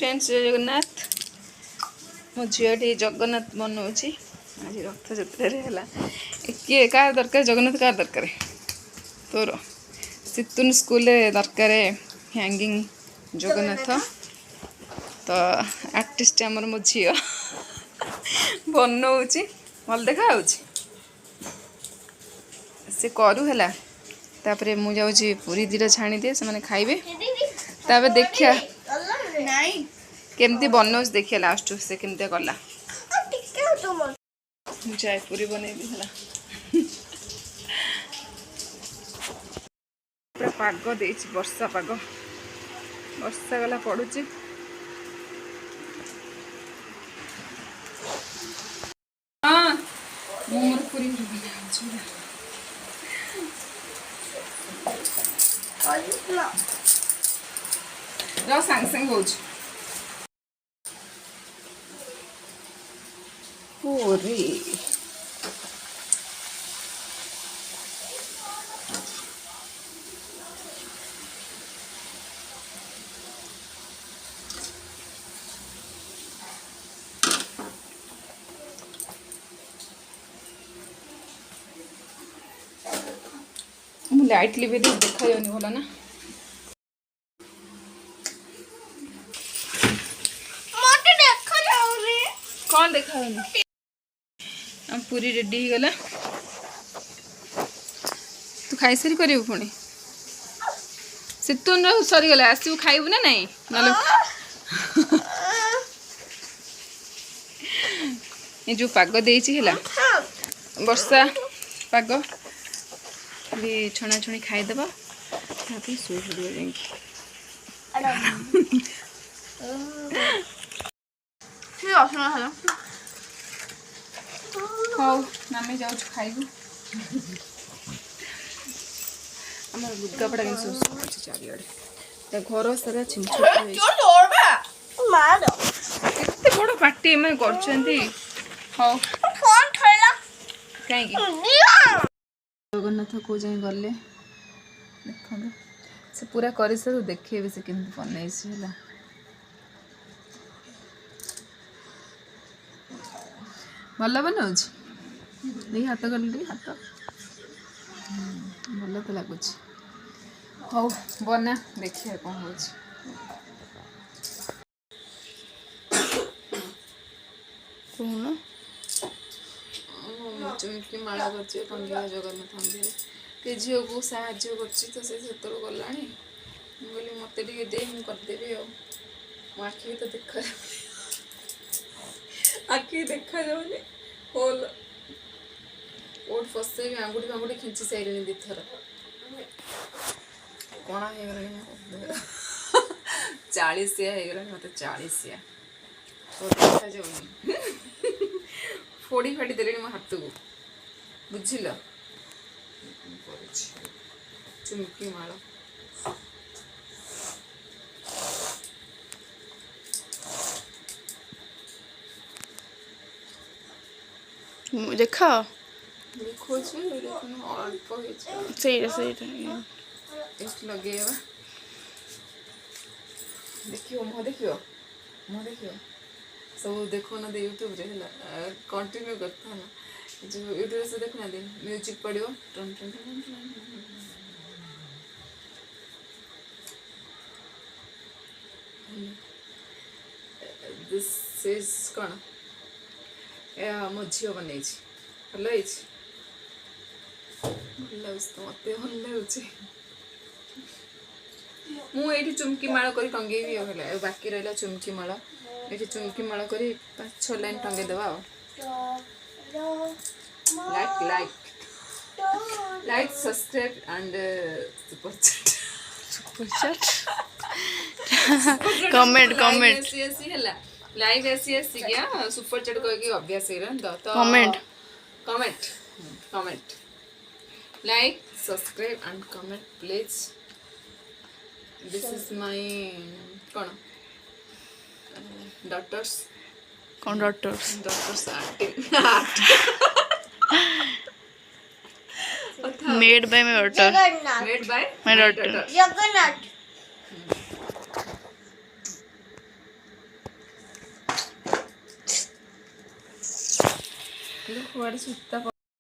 friends जय जगन्नाथ मो झीटी जगन्नाथ बनाऊँगी आज रथ जात्रा किए क्या दरकार जगन्नाथ क्या दरकार तोर सितुन स्कूल दरकार हैंगिंग जगन्नाथ तो आर्टिस्ट आमर मो झी बनाऊँगी भल देखा से करू है तापर मु जाऊँ पूरी दीटा छाणी दिए से खाइबे तापर देखिया केमती बनाऊँ देखिए लास्ट से केमती गला जाए पूरी बनैबी है पूरा पाग दे वर्षा पाग वर्षा गला पड़ुची हाँ मोर पूरी सांग सांग हो लाइटली भी देखा जानी भला ना कौन देखा हम पूरी रेडी गला तू खाई सारी करू पुणी सितुन सरीगला आसू खाइबू ना नहीं ये जो पाग देला वर्षा पाग भी छणा छुणी खाईदेव शुई पड़े हाँ नामे जाऊँ खाइबू आम लुगापड़ा चारिड़े घर सारा छिंछड़ केते बड़ पार्टी में हाँ कहीं जगन्नाथ को जाए गले देख से पूरा कर देखे से केमती बनई है भल बनाऊँ हाथ गले हाथ भल तो लगुच हौ बना देखिए कौन हो चुमकी माला कर जगन्नाथ मंदिर के झील को साहाଯ୍य कर गला बोली मत दे करदेवी आखि तो देखा आखि देखा जाऊनी होल ओट फसे आंगुठी फांगुठी खिंची सारे दीथर कण हो 40 मत 40 देखा जाऊनी फोड़ी फाड़ी दे मो हाथ को बुझिल चुमकी माला देखा देखो अल्प लगे देखियो मुह देखियो सब देखो ना यूट्यूब रे कंटिन्यू करता ना जो यूट्यूब से देखना दे म्यूजिक पड़ो टन टन दिस इज कौन मो झी बन भल तो मत भल लगे मुझे चुमकी माला कर टंगेबी बाकी रहा चुमकी माला ये चुमकी माला कर 5-6 लाइन टंगे देवा like subscribe and super chat comment live ऐसी क्या सुपर चैट कह अभ्यास तो comment like subscribe and comment please this is my कौन डॉटर्स आर्टिंग made by my daughter Jagannath କୁଆଡ଼େ ସୂତା